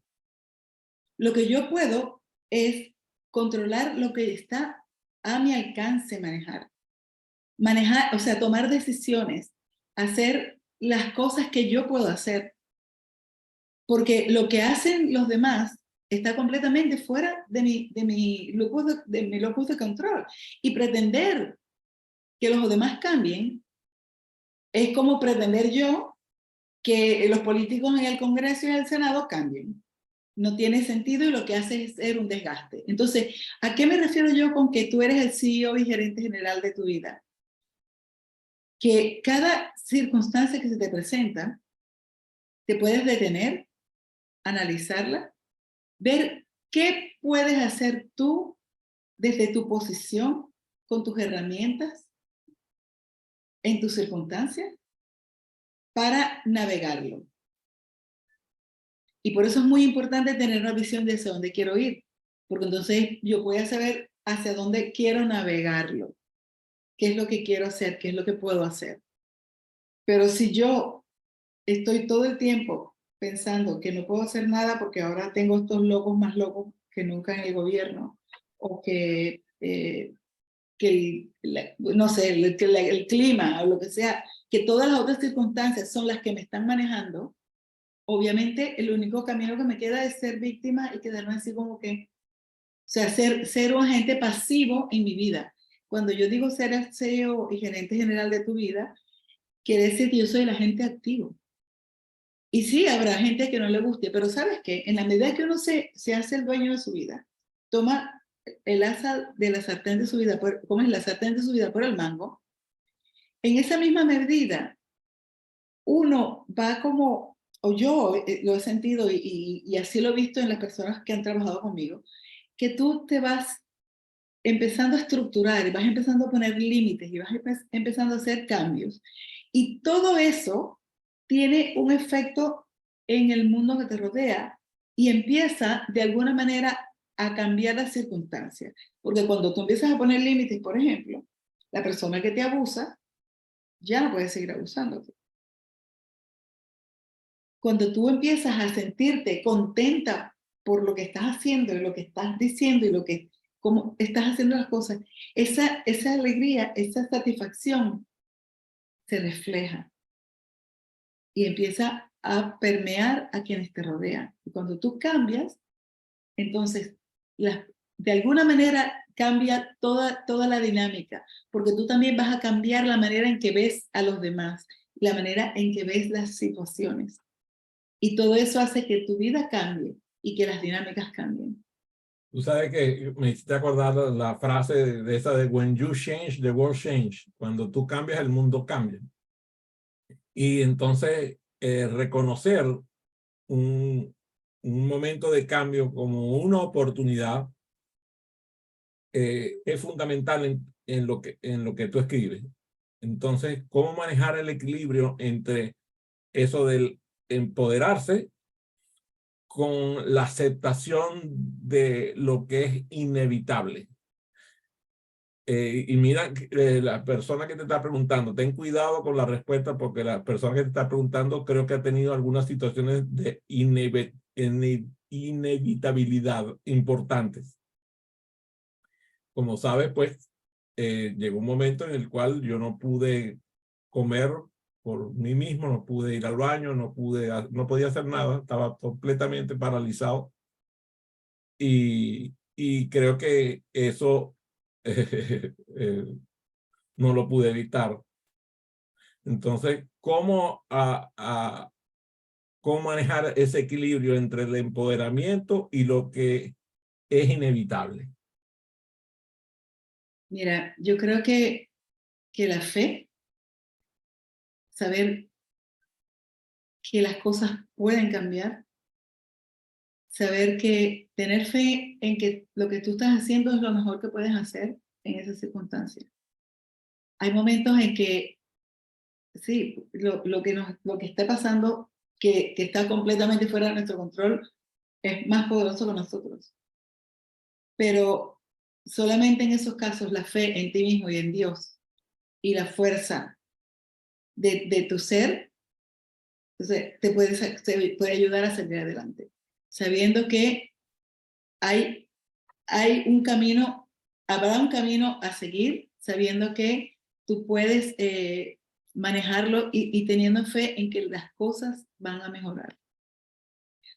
Lo que yo puedo es controlar lo que está a mi alcance manejar. Manejar, o sea, tomar decisiones, hacer las cosas que yo puedo hacer, porque lo que hacen los demás está completamente fuera de mi locus de control. Y pretender que los demás cambien es como pretender yo que los políticos en el Congreso y en el Senado cambien. No tiene sentido y lo que hace es ser un desgaste. Entonces, ¿a qué me refiero yo con que tú eres el CEO y gerente general de tu vida? Que cada circunstancia que se te presenta, te puedes detener, analizarla, ver qué puedes hacer tú desde tu posición, con tus herramientas, en tus circunstancias, para navegarlo. Y por eso es muy importante tener una visión de hacia dónde quiero ir, porque entonces yo voy a saber hacia dónde quiero navegarlo, qué es lo que quiero hacer, qué es lo que puedo hacer. Pero si yo estoy todo el tiempo pensando que no puedo hacer nada porque ahora tengo estos locos más locos que nunca en el gobierno, o que no sé, el clima o lo que sea, que todas las otras circunstancias son las que me están manejando, obviamente el único camino que me queda es ser víctima y quedarme así como que, o sea, ser un agente pasivo en mi vida. Cuando yo digo ser CEO y gerente general de tu vida, quiere decir que yo soy el agente activo. Y sí, habrá gente que no le guste, pero ¿sabes qué? En la medida que uno se hace el dueño de su vida, toma el asa de la sartén de su vida, como es la sartén de su vida por el mango, en esa misma medida, uno va como, o yo lo he sentido y así lo he visto en las personas que han trabajado conmigo, que tú te vas empezando a estructurar y vas empezando a poner límites y vas empezando a hacer cambios. Y todo eso tiene un efecto en el mundo que te rodea y empieza de alguna manera a cambiar las circunstancias. Porque cuando tú empiezas a poner límites, por ejemplo, la persona que te abusa ya no puede seguir abusándote. Cuando tú empiezas a sentirte contenta por lo que estás haciendo y lo que estás diciendo y cómo estás haciendo las cosas, esa alegría, esa satisfacción se refleja y empieza a permear a quienes te rodean. Y cuando tú cambias, entonces de alguna manera cambia toda la dinámica, porque tú también vas a cambiar la manera en que ves a los demás, la manera en que ves las situaciones. Y todo eso hace que tu vida cambie y que las dinámicas cambien. Tú sabes que me hiciste acordar la frase de esa de when you change, the world change. Cuando tú cambias, el mundo cambia. Y entonces reconocer un momento de cambio como una oportunidad es fundamental en lo que tú escribes. Entonces, ¿cómo manejar el equilibrio entre eso del empoderarse con la aceptación de lo que es inevitable? Y mira, la persona que te está preguntando, ten cuidado con la respuesta porque la persona que te está preguntando creo que ha tenido algunas situaciones de inevitabilidad importantes. Como sabes, pues llegó un momento en el cual yo no pude comer por mí mismo, no pude ir al baño, no podía hacer nada, estaba completamente paralizado y creo que eso no lo pude evitar. Entonces, ¿cómo manejar ese equilibrio entre el empoderamiento y lo que es inevitable? Mira, yo creo que la fe, saber que las cosas pueden cambiar, saber que tener fe en que lo que tú estás haciendo es lo mejor que puedes hacer en esas circunstancias. Hay momentos en que, sí, lo que está pasando, que está completamente fuera de nuestro control, es más poderoso que nosotros. Pero solamente en esos casos la fe en ti mismo y en Dios y la fuerza de tu ser, entonces te puede ayudar a salir adelante. Sabiendo que hay un camino, habrá un camino a seguir, sabiendo que tú puedes manejarlo y teniendo fe en que las cosas van a mejorar.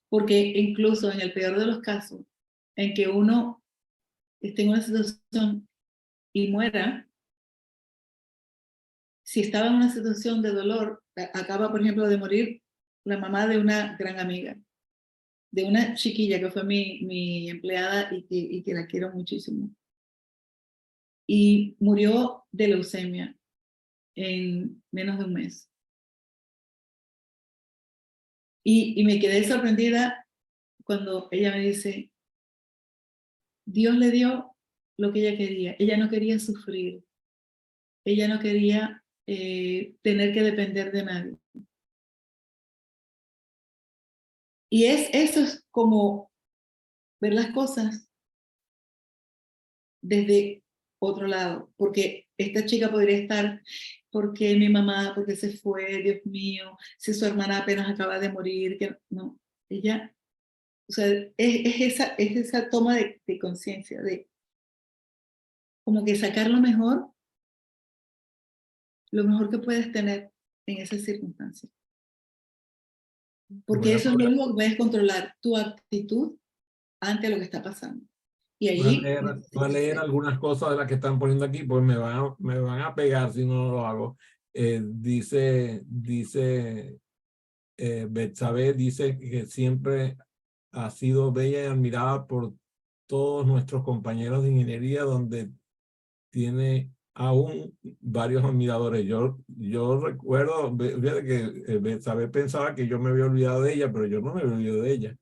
Porque incluso en el peor de los casos, en que uno esté en una situación y muera, si estaba en una situación de dolor, acaba, por ejemplo, de morir la mamá de una gran amiga, de una chiquilla que fue mi empleada y que la quiero muchísimo. Y murió de leucemia en menos de un mes. Y me quedé sorprendida cuando ella me dice, Dios le dio lo que ella quería. Ella no quería sufrir. Ella no quería tener que depender de nadie. Y eso es como ver las cosas desde otro lado, porque esta chica podría estar, porque mi mamá, porque se fue, Dios mío, si su hermana apenas acaba de morir, que no, ella, o sea, es esa toma de conciencia, de como que sacar lo mejor que puedes tener en esas circunstancias. Porque eso es lo único que puedes controlar, tu actitud ante lo que está pasando. Y allí voy a leer algunas cosas de las que están poniendo aquí, pues me van a pegar si no lo hago. Dice Betsabé, dice que siempre ha sido bella y admirada por todos nuestros compañeros de ingeniería, donde tiene aún varios admiradores. Yo recuerdo, fíjate que Betsabé pensaba que yo me había olvidado de ella, pero yo no me había olvidado de ella.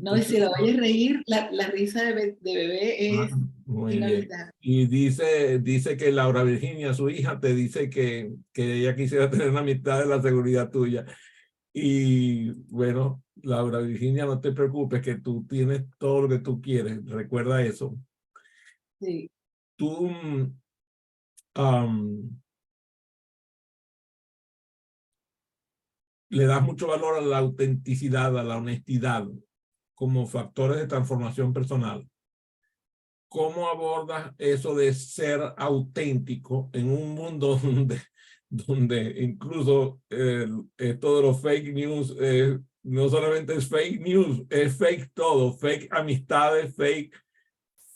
no, y si la oyes reír, la risa de bebé es Muy bien. inolvidable. Y dice que Laura Virginia, su hija, te dice que ella quisiera tener la mitad de la seguridad tuya. Y bueno, Laura Virginia, no te preocupes, que tú tienes todo lo que tú quieres. Recuerda eso. Sí. Tú le das mucho valor a la autenticidad, a la honestidad, como factores de transformación personal. ¿Cómo abordas eso de ser auténtico en un mundo donde incluso esto de los fake news no solamente es fake news, es fake todo, fake amistades, fake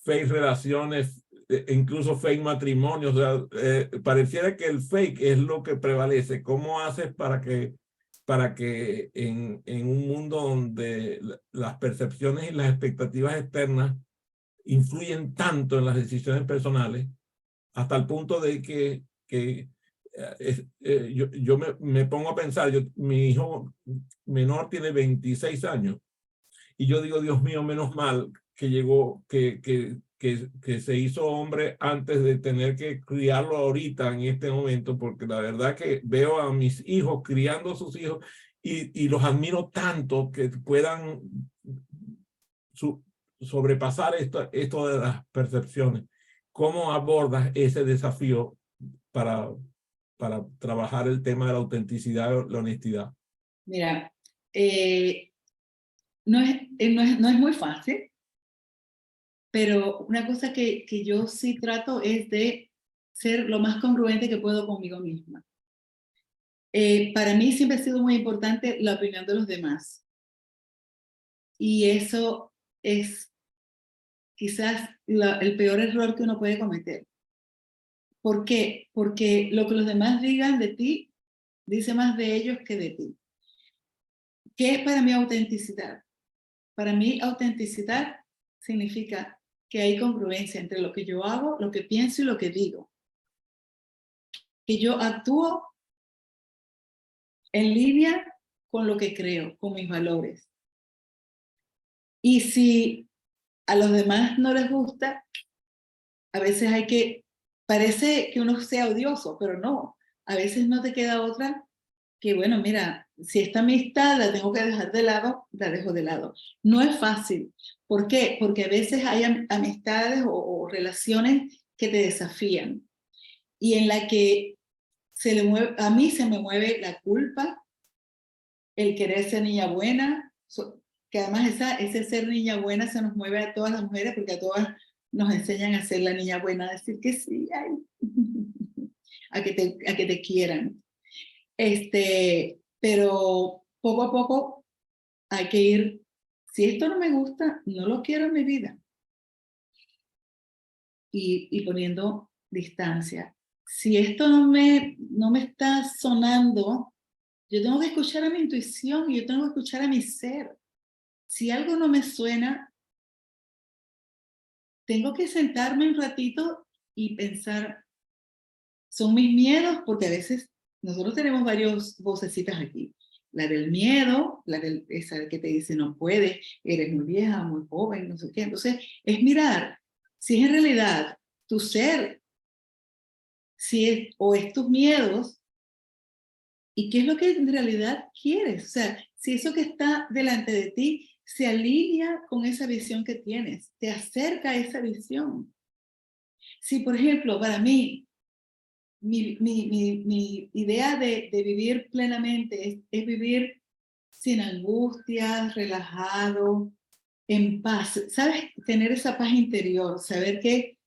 relaciones, incluso fake matrimonios? O sea, pareciera que el fake es lo que prevalece. ¿Cómo haces para que en un mundo donde las percepciones y las expectativas externas influyen tanto en las decisiones personales, hasta el punto de que yo me pongo a pensar, mi hijo menor tiene 26 años, y yo digo, Dios mío, menos mal que llegó, que se hizo hombre antes de tener que criarlo ahorita en este momento, porque la verdad que veo a mis hijos criando a sus hijos y los admiro tanto que puedan sobrepasar esto de las percepciones. ¿Cómo abordas ese desafío para, para trabajar el tema de la autenticidad, la honestidad? Mira, no es muy fácil, pero una cosa que yo sí trato es de ser lo más congruente que puedo conmigo misma. Para mí siempre ha sido muy importante la opinión de los demás. Y eso es quizás el peor error que uno puede cometer. ¿Por qué? Porque lo que los demás digan de ti dice más de ellos que de ti. ¿Qué es para mí autenticidad? Para mí autenticidad significa que hay congruencia entre lo que yo hago, lo que pienso y lo que digo. Que yo actúo en línea con lo que creo, con mis valores. Y si a los demás no les gusta, a veces parece que uno sea odioso, pero no. A veces no te queda otra que, bueno, mira, si esta amistad la tengo que dejar de lado, la dejo de lado. No es fácil. ¿Por qué? Porque a veces hay amistades o relaciones que te desafían y en la que a mí se me mueve la culpa, el querer ser niña buena, que además ese ser niña buena se nos mueve a todas las mujeres porque a todas nos enseñan a ser la niña buena, a decir que sí, ay, a que te quieran. Pero poco a poco hay que ir, si esto no me gusta, no lo quiero en mi vida. Y poniendo distancia. Si esto no me está sonando, yo tengo que escuchar a mi intuición y yo tengo que escuchar a mi ser. Si algo no me suena, tengo que sentarme un ratito y pensar, son mis miedos, porque a veces nosotros tenemos varias vocecitas aquí. La del miedo, esa que te dice no puedes, eres muy vieja, muy joven, no sé qué. Entonces, es mirar si es en realidad tu ser, o es tus miedos, y qué es lo que en realidad quieres. O sea, si eso que está delante de ti se alinea con esa visión que tienes, te acerca a esa visión. Si, por ejemplo, para mí, mi idea de vivir plenamente es vivir sin angustias, relajado, en paz. ¿Sabes? Tener esa paz interior, saber que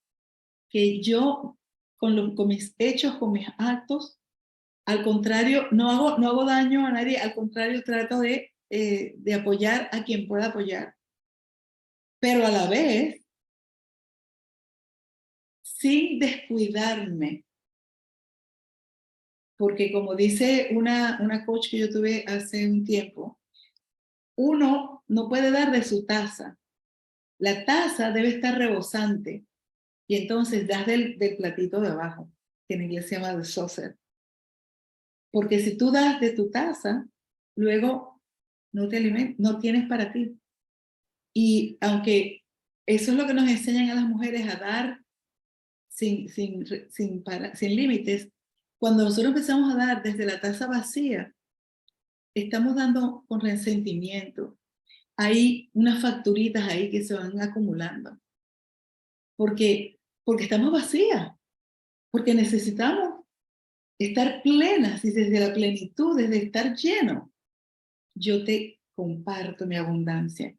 yo, con mis hechos, con mis actos, Al contrario, no hago daño a nadie, al contrario, trato de apoyar a quien pueda apoyar. Pero a la vez, sin descuidarme. Porque como dice una coach que yo tuve hace un tiempo, uno no puede dar de su taza. La taza debe estar rebosante. Y entonces das del platito de abajo, que en inglés se llama the saucer. Porque si tú das de tu taza, luego no tienes para ti. Y aunque eso es lo que nos enseñan a las mujeres a dar sin límites, cuando nosotros empezamos a dar desde la taza vacía, estamos dando con resentimiento. Hay unas facturitas ahí que se van acumulando. Porque estamos vacías, porque necesitamos estar plenas y desde la plenitud, desde estar lleno, yo te comparto mi abundancia.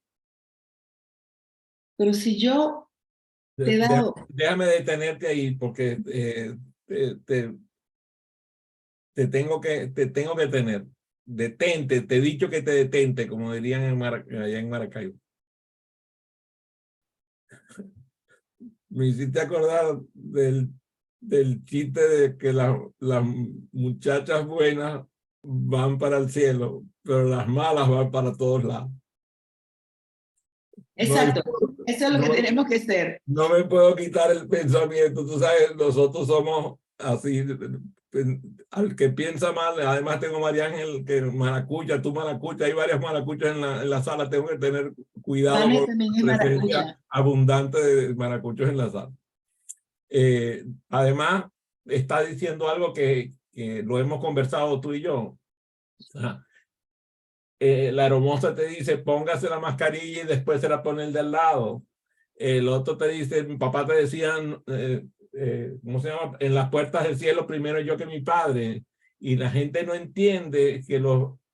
Pero si yo te he dado... Déjame detenerte ahí porque te tengo que tener. Detente, te he dicho que te detente, como dirían allá en Maracaibo. Me hiciste acordar del chiste de que las muchachas buenas van para el cielo, pero las malas van para todos lados. Exacto, eso es lo que tenemos que ser. No me puedo quitar el pensamiento, tú sabes, nosotros somos así, al que piensa mal, además tengo María Ángel que maracucha, tú maracucha, hay varias maracuchas en la sala, tengo que tener cuidado Vane con también la es presencia maracucha. abundante de maracuchos en la sala. Además, está diciendo algo que lo hemos conversado tú y yo. La hermosa te dice, póngase la mascarilla y después se la pone el de al lado. El otro te dice, mi papá te decía, ¿cómo se llama? En las puertas del cielo primero yo que mi padre. Y la gente no entiende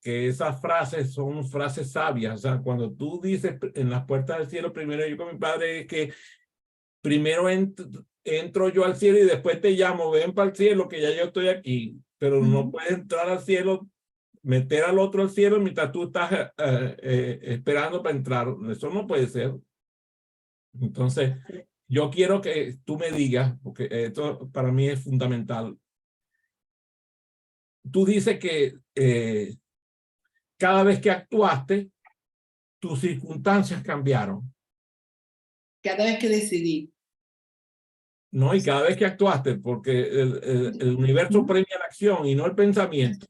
que esas frases son frases sabias. O sea, cuando tú dices en las puertas del cielo primero yo que mi padre, es que primero entro yo al cielo y después te llamo, ven para el cielo que ya yo estoy aquí. Pero no puedes entrar al cielo, meter al otro al cielo mientras tú estás esperando para entrar. Eso no puede ser. Entonces, yo quiero que tú me digas, porque esto para mí es fundamental. Tú dices que cada vez que actuaste, tus circunstancias cambiaron, Cada vez que decidí. ¿no? Y cada vez que actuaste, porque el universo premia la acción y no el pensamiento.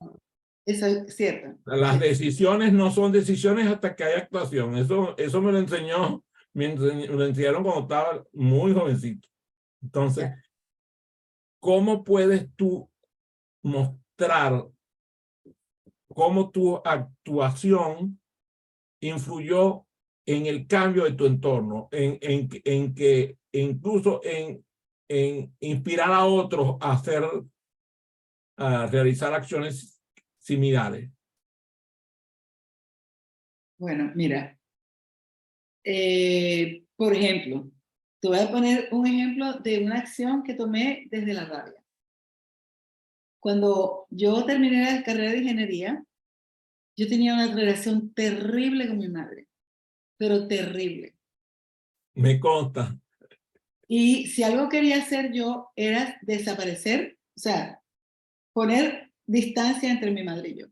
Eso es cierto. Las decisiones no son decisiones hasta que hay actuación. Eso me lo enseñó, me lo enseñaron cuando estaba muy jovencito. Entonces, ¿cómo puedes tú mostrar cómo tu actuación influyó en el cambio de tu entorno, en que incluso en inspirar a otros a hacer, a realizar acciones similares? Bueno, mira, por ejemplo, te voy a poner un ejemplo de una acción que tomé desde la rabia. Cuando yo terminé la carrera de ingeniería, yo tenía una relación terrible con mi madre, pero terrible. Me consta. Y si algo quería hacer yo era desaparecer, o sea, poner distancia entre mi madre y yo.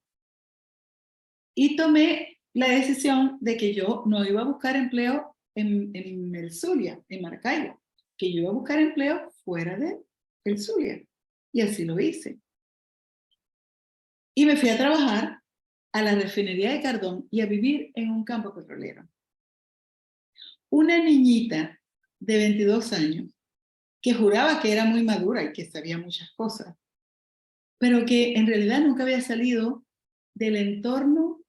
Y tomé la decisión de que yo no iba a buscar empleo en el Zulia, en Maracaibo, que yo iba a buscar empleo fuera de el Zulia. Y así lo hice. Y me fui a trabajar a la refinería de Cardón y a vivir en un campo petrolero. Una niñita de 22 años que juraba que era muy madura y que sabía muchas cosas, pero que en realidad nunca había salido del entorno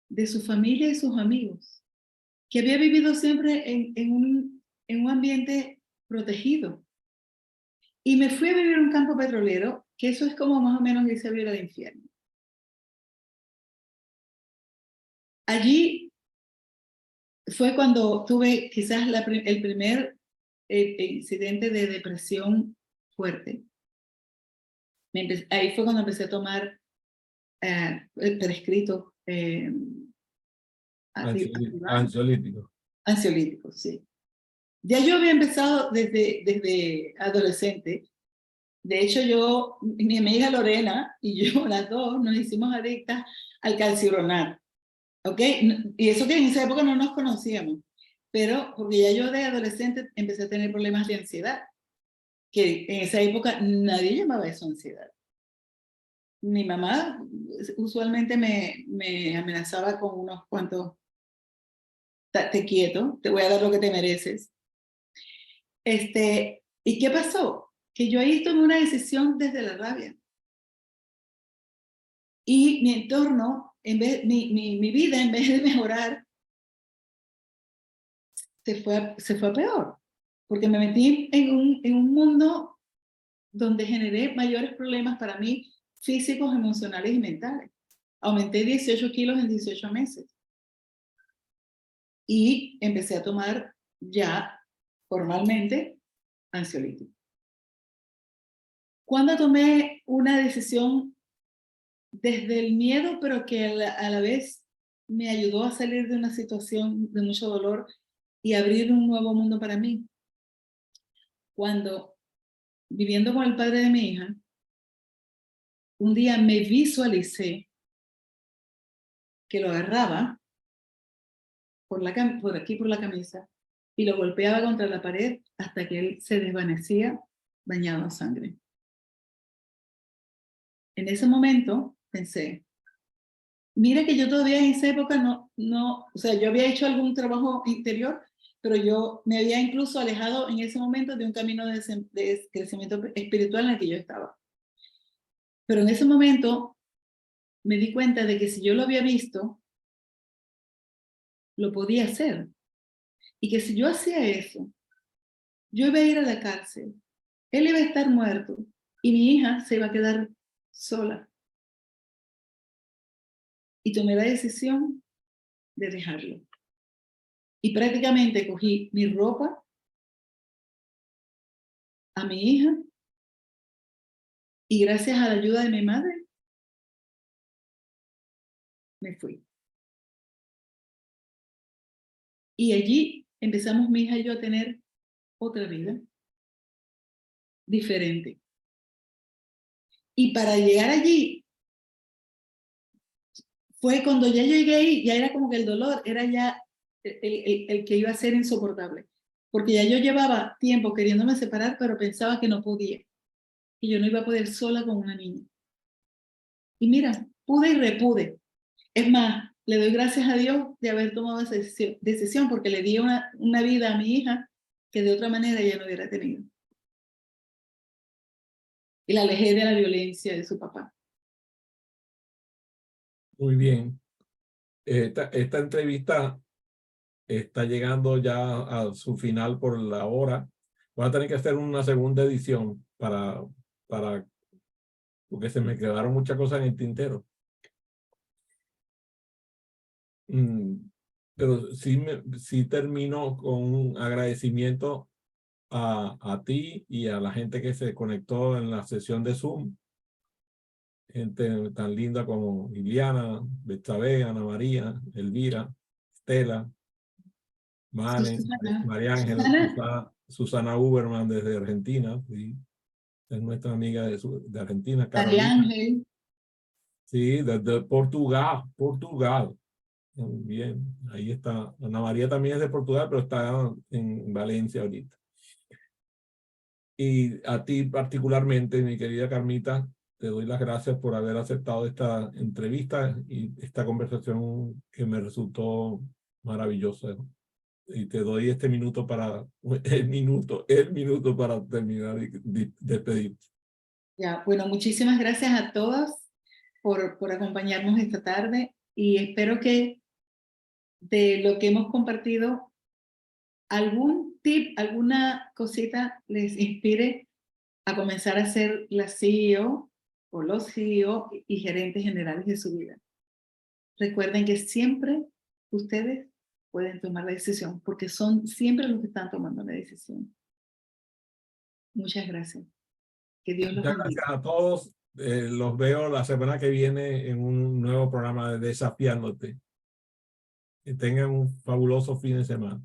de su familia y sus amigos, que había vivido siempre en un ambiente protegido. Y me fui a vivir en un campo petrolero, que eso es como más o menos irse a vivir al infierno. Allí fue cuando tuve quizás el primer incidente de depresión fuerte. ahí fue cuando empecé a tomar prescrito Ansiolítico. ansiolíticos, sí. Ya yo había empezado desde adolescente. De hecho, mi amiga Lorena y yo, las dos, nos hicimos adictas al calcironat, ¿ok? Y eso que en esa época no nos conocíamos, pero porque ya yo de adolescente empecé a tener problemas de ansiedad, que en esa época nadie llamaba eso ansiedad. Mi mamá usualmente me amenazaba con unos cuantos, te quieto, te voy a dar lo que te mereces. ¿Y qué pasó? Que yo ahí tomé una decisión desde la rabia. Y mi entorno, mi vida, en vez de mejorar, se fue a peor. Porque me metí en un mundo donde generé mayores problemas para mí, físicos, emocionales y mentales. Aumenté 18 kilos en 18 meses. Y empecé a tomar ya formalmente ansiolítico. Cuando tomé una decisión desde el miedo, pero que a la vez me ayudó a salir de una situación de mucho dolor y abrir un nuevo mundo para mí. Cuando, viviendo con el padre de mi hija, un día me visualicé que lo agarraba por aquí por la camisa y lo golpeaba contra la pared hasta que él se desvanecía bañado en sangre. En ese momento pensé, mira que yo todavía en esa época o sea, yo había hecho algún trabajo interior, pero yo me había incluso alejado en ese momento de un camino de crecimiento espiritual en el que yo estaba. Pero en ese momento me di cuenta de que si yo lo había visto, lo podía hacer. Y que si yo hacía eso, yo iba a ir a la cárcel, él iba a estar muerto y mi hija se iba a quedar sola. Y tomé la decisión de dejarlo. Y prácticamente cogí mi ropa, a mi hija, y gracias a la ayuda de mi madre, me fui. Y allí empezamos mi hija y yo a tener otra vida diferente. Y para llegar allí, fue cuando ya llegué ahí, ya era como que el dolor era ya el que iba a ser insoportable. Porque ya yo llevaba tiempo queriéndome separar, pero pensaba que no podía. Y yo no iba a poder sola con una niña. Y mira, pude y repude. Es más, le doy gracias a Dios de haber tomado esa decisión porque le di una vida a mi hija que de otra manera ella no hubiera tenido. Y la alejé de la violencia de su papá. Muy bien. Esta entrevista está llegando ya a su final por la hora. Voy a tener que hacer una segunda edición porque se me quedaron muchas cosas en el tintero. Pero sí termino con un agradecimiento a ti y a la gente que se conectó en la sesión de Zoom. Gente tan linda como Liliana, Betsabe, Ana María, Elvira, Estela, Mane, María Ángela, Susana Uberman desde Argentina, ¿sí? Es nuestra amiga de Argentina, María Carolina. Ángel. Sí, desde Portugal. Muy bien, ahí está. Ana María también es de Portugal, pero está en Valencia ahorita. Y a ti particularmente, mi querida Carmita, te doy las gracias por haber aceptado esta entrevista y esta conversación que me resultó maravillosa. Y te doy este minuto el minuto para terminar y despedirte. Ya, bueno, muchísimas gracias a todos por acompañarnos esta tarde y espero que de lo que hemos compartido, algún tip, alguna cosita les inspire a comenzar a ser la CEO o los CEO y gerentes generales de su vida. Recuerden que siempre ustedes pueden tomar la decisión porque son siempre los que están tomando la decisión. Muchas gracias. Que Dios los bendiga. Muchas gracias a todos. los veo la semana que viene en un nuevo programa de Desafiándote. Que tengan un fabuloso fin de semana.